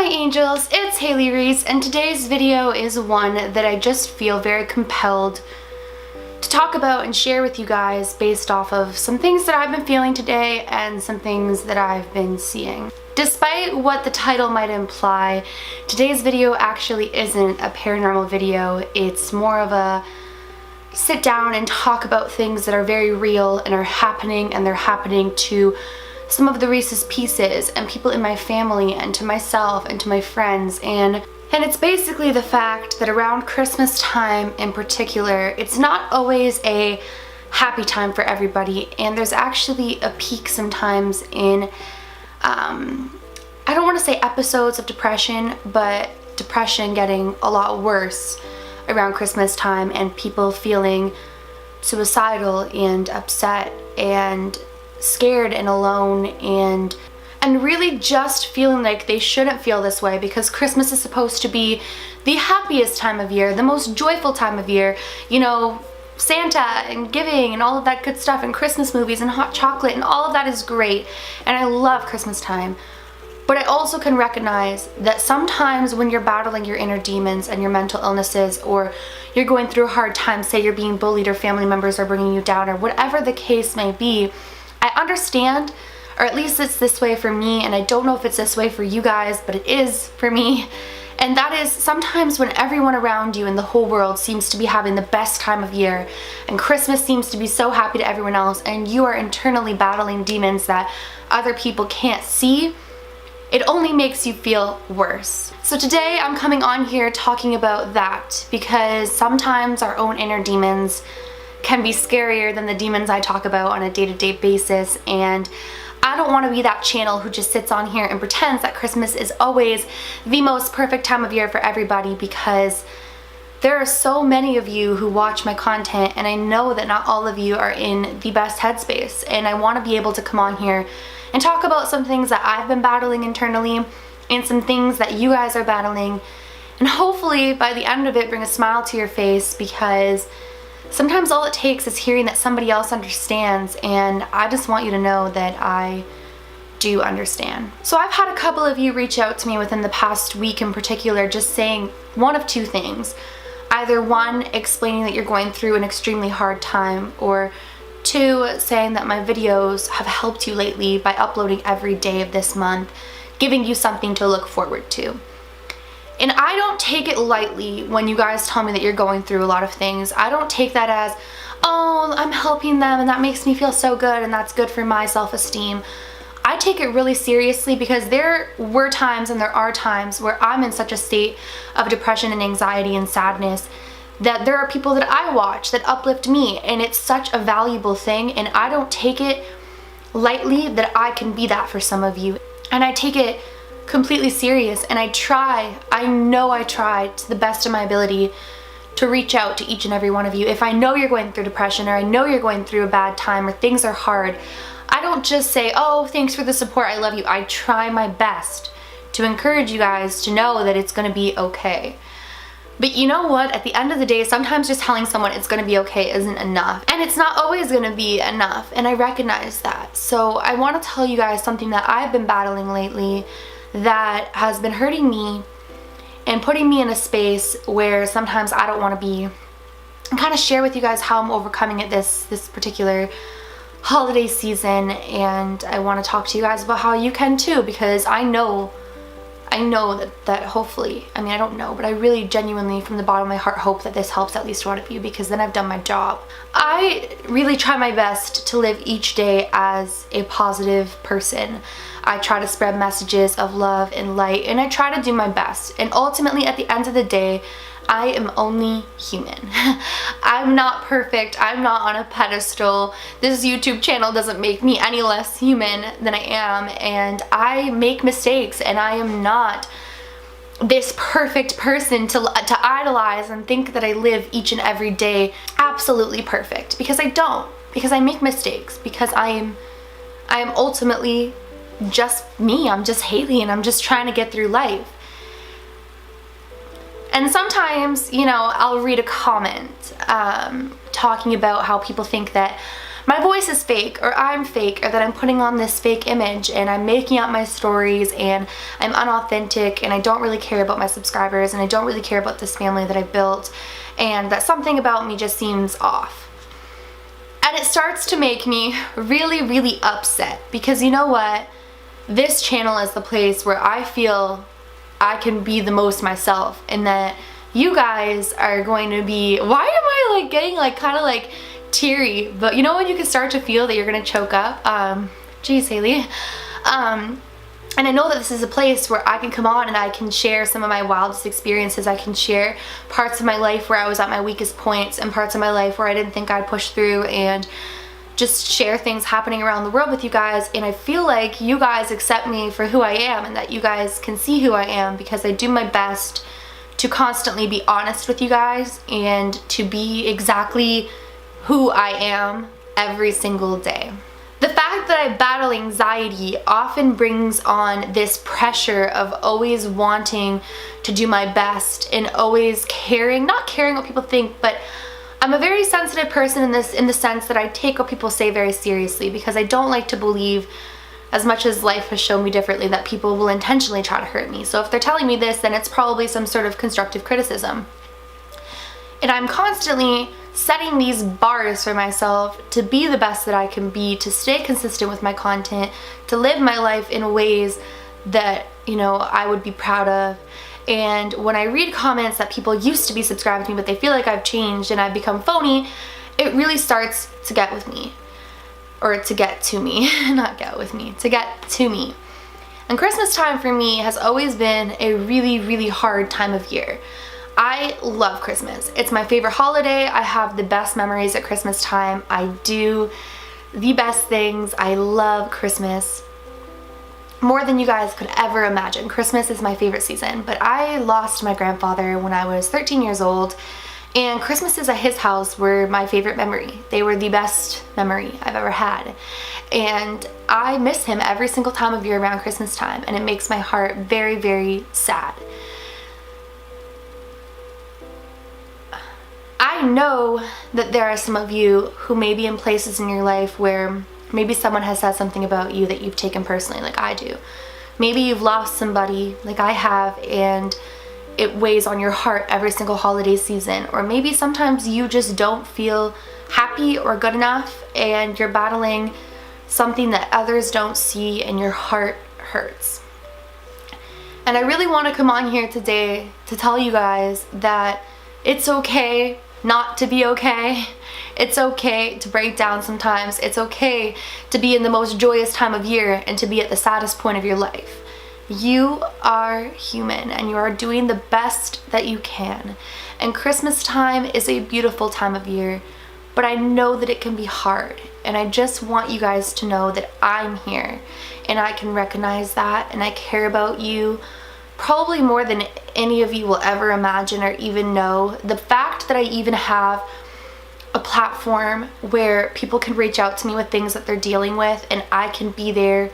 my angels, it's Haley Reese, and today's video is one that I just feel very compelled to talk about and share with you guys based off of some things that I've been feeling today and some things that I've been seeing. Despite what the title might imply, today's video actually isn't a paranormal video. It's more of a sit down and talk about things that are very real and are happening, and they're happening to some of the Reese's Pieces and people in my family and to myself and to my friends, and it's basically the fact that around Christmas time in particular, it's not always a happy time for everybody, and there's actually a peak sometimes in I don't want to say episodes of depression, but depression getting a lot worse around Christmas time and people feeling suicidal and upset and scared and alone and really just feeling like they shouldn't feel this way, because Christmas is supposed to be the happiest time of year, the most joyful time of year, you know, Santa and giving and all of that good stuff, and Christmas movies and hot chocolate, and all of that is great, and I love Christmas time. But I also can recognize that sometimes when you're battling your inner demons and your mental illnesses, or you're going through a hard time, say you're being bullied or family members are bringing you down, or whatever the case may be, I understand, or at least it's this way for me, and I don't know if it's this way for you guys, but it is for me. And that is sometimes when everyone around you in the whole world seems to be having the best time of year, and Christmas seems to be so happy to everyone else, and you are internally battling demons that other people can't see, it only makes you feel worse. So today I'm coming on here talking about that, because sometimes our own inner demons can be scarier than the demons I talk about on a day-to-day basis, and I don't want to be that channel who just sits on here and pretends that Christmas is always the most perfect time of year for everybody, because there are so many of you who watch my content, and I know that not all of you are in the best headspace, and I want to be able to come on here and talk about some things that I've been battling internally and some things that you guys are battling, and hopefully by the end of it bring a smile to your face, because sometimes all it takes is hearing that somebody else understands, and I just want you to know that I do understand. So I've had a couple of you reach out to me within the past week in particular, just saying one of two things. Either one, explaining that you're going through an extremely hard time, or two, saying that my videos have helped you lately by uploading every day of this month, giving you something to look forward to. And I don't take it lightly when you guys tell me that you're going through a lot of things. I don't take that as, oh, I'm helping them and that makes me feel so good and that's good for my self-esteem. I take it really seriously, because there were times and there are times where I'm in such a state of depression and anxiety and sadness that there are people that I watch that uplift me, and it's such a valuable thing, and I don't take it lightly that I can be that for some of you. And I take it completely serious, and I know I try to the best of my ability to reach out to each and every one of you. If I know you're going through depression, or I know you're going through a bad time, or things are hard, I don't just say, oh, thanks for the support, I love you. I try my best to encourage you guys to know that it's gonna be okay. But you know what? At the end of the day, sometimes just telling someone it's gonna be okay isn't enough. And it's not always gonna be enough, and I recognize that. So I wanna tell you guys something that I've been battling lately that has been hurting me and putting me in a space where sometimes I don't want to be, and kind of share with you guys how I'm overcoming it this particular holiday season. And I want to talk to you guys about how you can too, because I know that hopefully, I mean, I don't know, but I really genuinely from the bottom of my heart hope that this helps at least one of you, because then I've done my job. I really try my best to live each day as a positive person. I try to spread messages of love and light, and I try to do my best. And ultimately, at the end of the day, I am only human. I'm not perfect. I'm not on a pedestal. This YouTube channel doesn't make me any less human than I am, and I make mistakes, and I am not this perfect person to idolize and think that I live each and every day absolutely perfect, because I don't, because I make mistakes, because I am ultimately just me. I'm just Haley, and I'm just trying to get through life. And sometimes, you know, I'll read a comment talking about how people think that my voice is fake, or I'm fake, or that I'm putting on this fake image and I'm making up my stories and I'm unauthentic and I don't really care about my subscribers and I don't really care about this family that I built, and that something about me just seems off. And it starts to make me really, really upset, because you know what? This channel is the place where I feel I can be the most myself, and that you guys are going to be, why am I like getting like kind of like teary, but you know when you can start to feel that you're gonna choke up? Geez, Haley. And I know that this is a place where I can come on and I can share some of my wildest experiences. I can share parts of my life where I was at my weakest points and parts of my life where I didn't think I'd push through, and just share things happening around the world with you guys. And I feel like you guys accept me for who I am, and that you guys can see who I am, because I do my best to constantly be honest with you guys and to be exactly who I am every single day. The fact that I battle anxiety often brings on this pressure of always wanting to do my best and always not caring what people think, but I'm a very sensitive person in the sense that I take what people say very seriously, because I don't like to believe, as much as life has shown me differently, that people will intentionally try to hurt me. So if they're telling me this, then it's probably some sort of constructive criticism. And I'm constantly setting these bars for myself to be the best that I can be, to stay consistent with my content, to live my life in ways that, you know, I would be proud of. And when I read comments that people used to be subscribed to me, but they feel like I've changed and I've become phony, it really starts to get with me. Or to get to me, not get with me, to get to me. And Christmas time for me has always been a really, really hard time of year. I love Christmas. It's my favorite holiday. I have the best memories at Christmas time. I do the best things. I love Christmas more than you guys could ever imagine. Christmas is my favorite season, but I lost my grandfather when I was 13 years old, and Christmases at his house were my favorite memory. They were the best memory I've ever had. And I miss him every single time of year around Christmas time, and it makes my heart very, very sad. I know that there are some of you who may be in places in your life where maybe someone has said something about you that you've taken personally, like I do. Maybe you've lost somebody like I have, and it weighs on your heart every single holiday season. Or maybe sometimes you just don't feel happy or good enough, and you're battling something that others don't see, and your heart hurts. And I really want to come on here today to tell you guys that it's okay not to be okay. It's okay to break down sometimes. It's okay to be in the most joyous time of year and to be at the saddest point of your life. You are human, and you are doing the best that you can. And Christmas time is a beautiful time of year, but I know that it can be hard. And I just want you guys to know that I'm here, and I can recognize that, and I care about you probably more than any of you will ever imagine or even know. The fact that I even have a platform where people can reach out to me with things that they're dealing with, and I can be there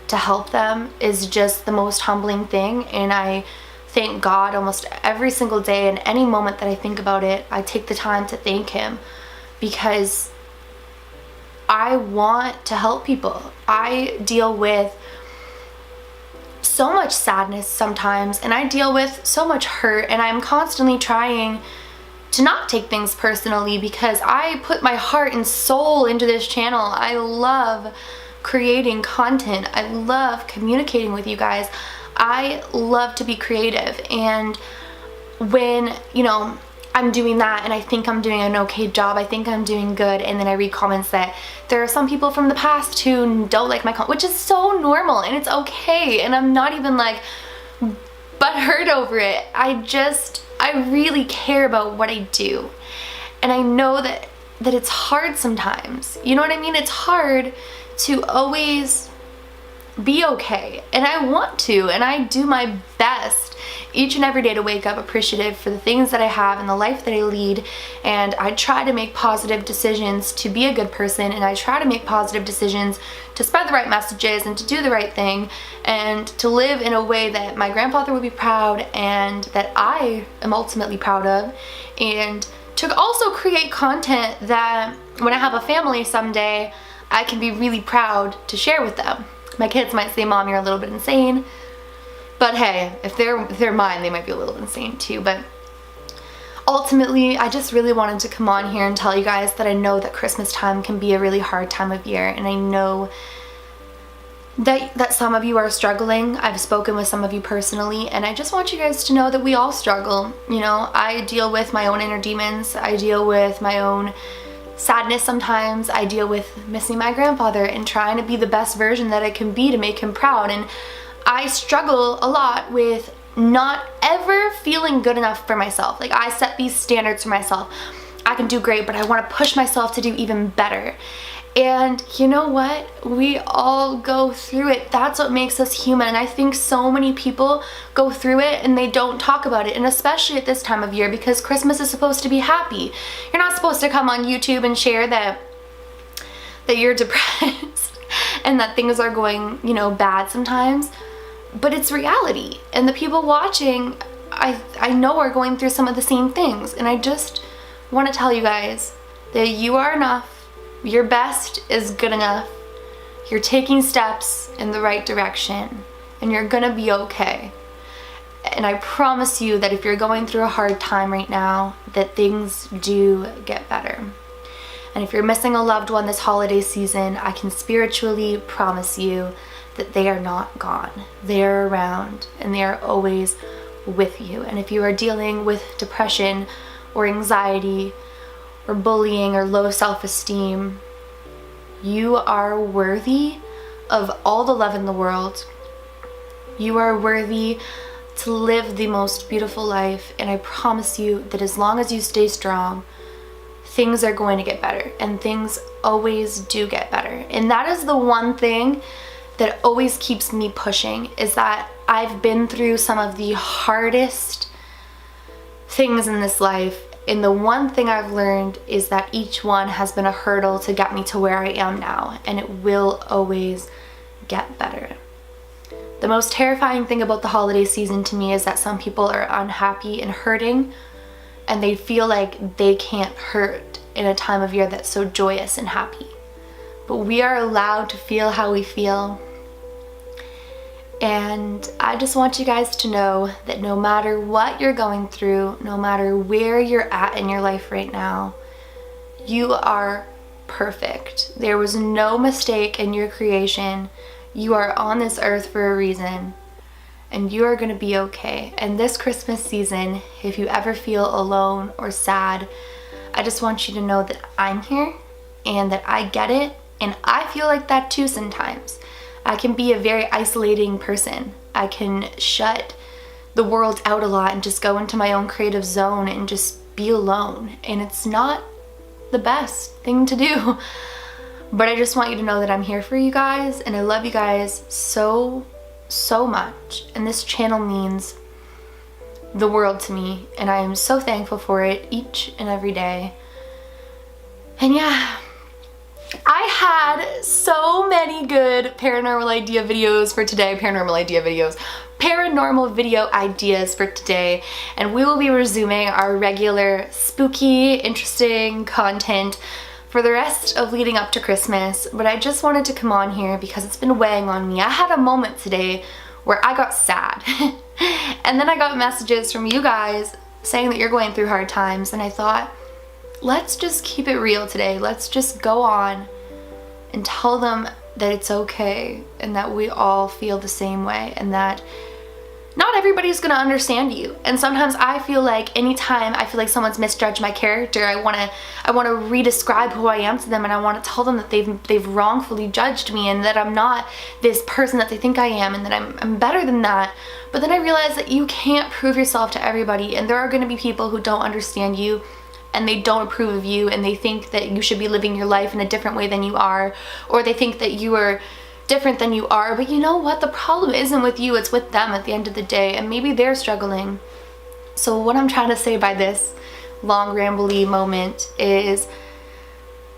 to help them, is just the most humbling thing. And I thank God almost every single day, and any moment that I think about it, I take the time to thank Him, because I want to help people. I deal with so much sadness sometimes, and I deal with so much hurt, and I'm constantly trying to not take things personally, because I put my heart and soul into this channel. I love creating content. I love communicating with you guys. I love to be creative, and when, you know, I'm doing that and I think I'm doing an okay job, I think I'm doing good, and then I read comments that there are some people from the past who don't like my content, which is so normal and it's okay, and I'm not even like butthurt over it. I really care about what I do, and I know that it's hard sometimes. You know what I mean? It's hard to always be okay, and I want to, and I do my best each and every day to wake up appreciative for the things that I have and the life that I lead. And I try to make positive decisions to be a good person, and I try to make positive decisions to spread the right messages and to do the right thing, and to live in a way that my grandfather would be proud and that I am ultimately proud of, and to also create content that when I have a family someday, I can be really proud to share with them. My kids might say, Mom, you're a little bit insane. But hey, if they're mine, they might be a little insane too. But ultimately, I just really wanted to come on here and tell you guys that I know that Christmas time can be a really hard time of year, and I know that some of you are struggling. I've spoken with some of you personally, and I just want you guys to know that we all struggle. You know, I deal with my own inner demons. I deal with my own sadness sometimes. I deal with missing my grandfather and trying to be the best version that I can be to make him proud. And I struggle a lot with not ever feeling good enough for myself. Like, I set these standards for myself. I can do great, but I want to push myself to do even better. And you know what? We all go through it. That's what makes us human. And I think so many people go through it and they don't talk about it. And especially at this time of year, because Christmas is supposed to be happy. You're not supposed to come on YouTube and share that you're depressed and that things are going, you know, bad sometimes. But it's reality. And the people watching, I know are going through some of the same things. And I just want to tell you guys that you are enough. Your best is good enough. You're taking steps in the right direction, and you're gonna be okay. And I promise you that if you're going through a hard time right now, that things do get better. And if you're missing a loved one this holiday season, I can spiritually promise you that they are not gone. They are around, and they are always with you. And if you are dealing with depression or anxiety or bullying or low self-esteem, you are worthy of all the love in the world. You are worthy to live the most beautiful life, and I promise you that as long as you stay strong, things are going to get better, and things always do get better. And that is the one thing that always keeps me pushing, is that I've been through some of the hardest things in this life. And the one thing I've learned is that each one has been a hurdle to get me to where I am now, and it will always get better. The most terrifying thing about the holiday season to me is that some people are unhappy and hurting, and they feel like they can't hurt in a time of year that's so joyous and happy. But we are allowed to feel how we feel. And I just want you guys to know that no matter what you're going through, no matter where you're at in your life right now, you are perfect. There was no mistake in your creation. You are on this earth for a reason, and you are going to be okay. And this Christmas season, if you ever feel alone or sad, I just want you to know that I'm here and that I get it, and I feel like that too sometimes. I can be a very isolating person. I can shut the world out a lot and just go into my own creative zone and just be alone. And it's not the best thing to do. But I just want you to know that I'm here for you guys, and I love you guys so, so much. And this channel means the world to me, and I am so thankful for it each and every day. And yeah, I had so many good paranormal video ideas for today, paranormal video ideas for today, and we will be resuming our regular spooky, interesting content for the rest of leading up to Christmas. But I just wanted to come on here because it's been weighing on me. I had a moment today where I got sad and then I got messages from you guys saying that you're going through hard times, and I thought, let's just keep it real today. Let's just go on and tell them that it's okay, and that we all feel the same way, and that not everybody's gonna understand you. And sometimes I feel like anytime I feel like someone's misjudged my character, I wanna re-describe who I am to them, and I wanna tell them that they've wrongfully judged me, and that I'm not this person that they think I am, and that I'm better than that. But then I realize that you can't prove yourself to everybody, and there are gonna be people who don't understand you, and they don't approve of you, and they think that you should be living your life in a different way than you are, or they think that you are different than you are. But you know what? The problem isn't with you, it's with them at the end of the day, and maybe they're struggling. So what I'm trying to say by this long rambly moment is,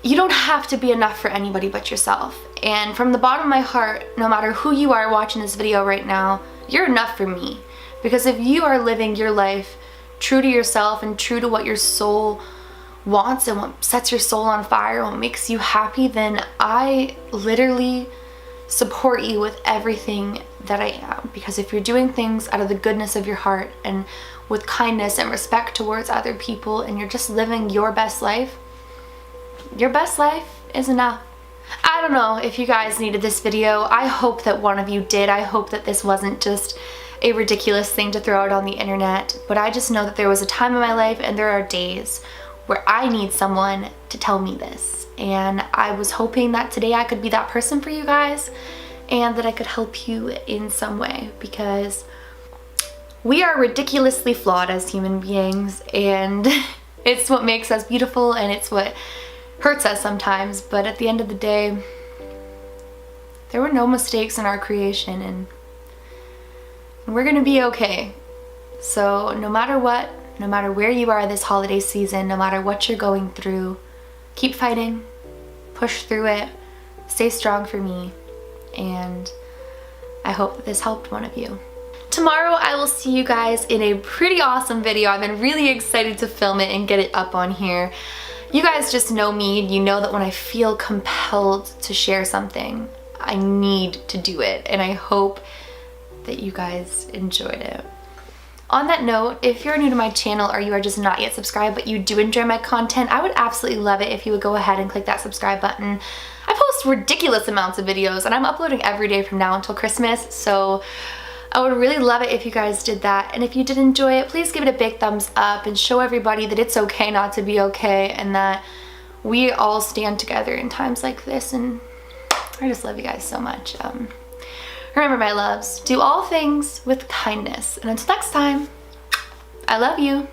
you don't have to be enough for anybody but yourself. And from the bottom of my heart, no matter who you are watching this video right now, you're enough for me. Because if you are living your life true to yourself and true to what your soul wants and what sets your soul on fire and what makes you happy, then I literally support you with everything that I am. Because if you're doing things out of the goodness of your heart and with kindness and respect towards other people, and you're just living your best life is enough. I don't know if you guys needed this video. I hope that one of you did. I hope that this wasn't just a ridiculous thing to throw out on the internet, but I just know that there was a time in my life and there are days where I need someone to tell me this. And I was hoping that today I could be that person for you guys and that I could help you in some way, because we are ridiculously flawed as human beings, and it's what makes us beautiful and it's what hurts us sometimes. But at the end of the day, there were no mistakes in our creation, and we're gonna be okay. So no matter what, no matter where you are this holiday season, no matter what you're going through, keep fighting, push through it, stay strong for me, and I hope that this helped one of you. Tomorrow I will see you guys in a pretty awesome video. I've been really excited to film it and get it up on here. You guys just know me, and you know that when I feel compelled to share something, I need to do it, and I hope that you guys enjoyed it. On that note, if you're new to my channel or you are just not yet subscribed but you do enjoy my content, I would absolutely love it if you would go ahead and click that subscribe button. I post ridiculous amounts of videos, and I'm uploading every day from now until Christmas, so I would really love it if you guys did that. And if you did enjoy it, please give it a big thumbs up and show everybody that it's okay not to be okay, and that we all stand together in times like this. And I just love you guys so much. Remember, my loves, do all things with kindness. And until next time, I love you.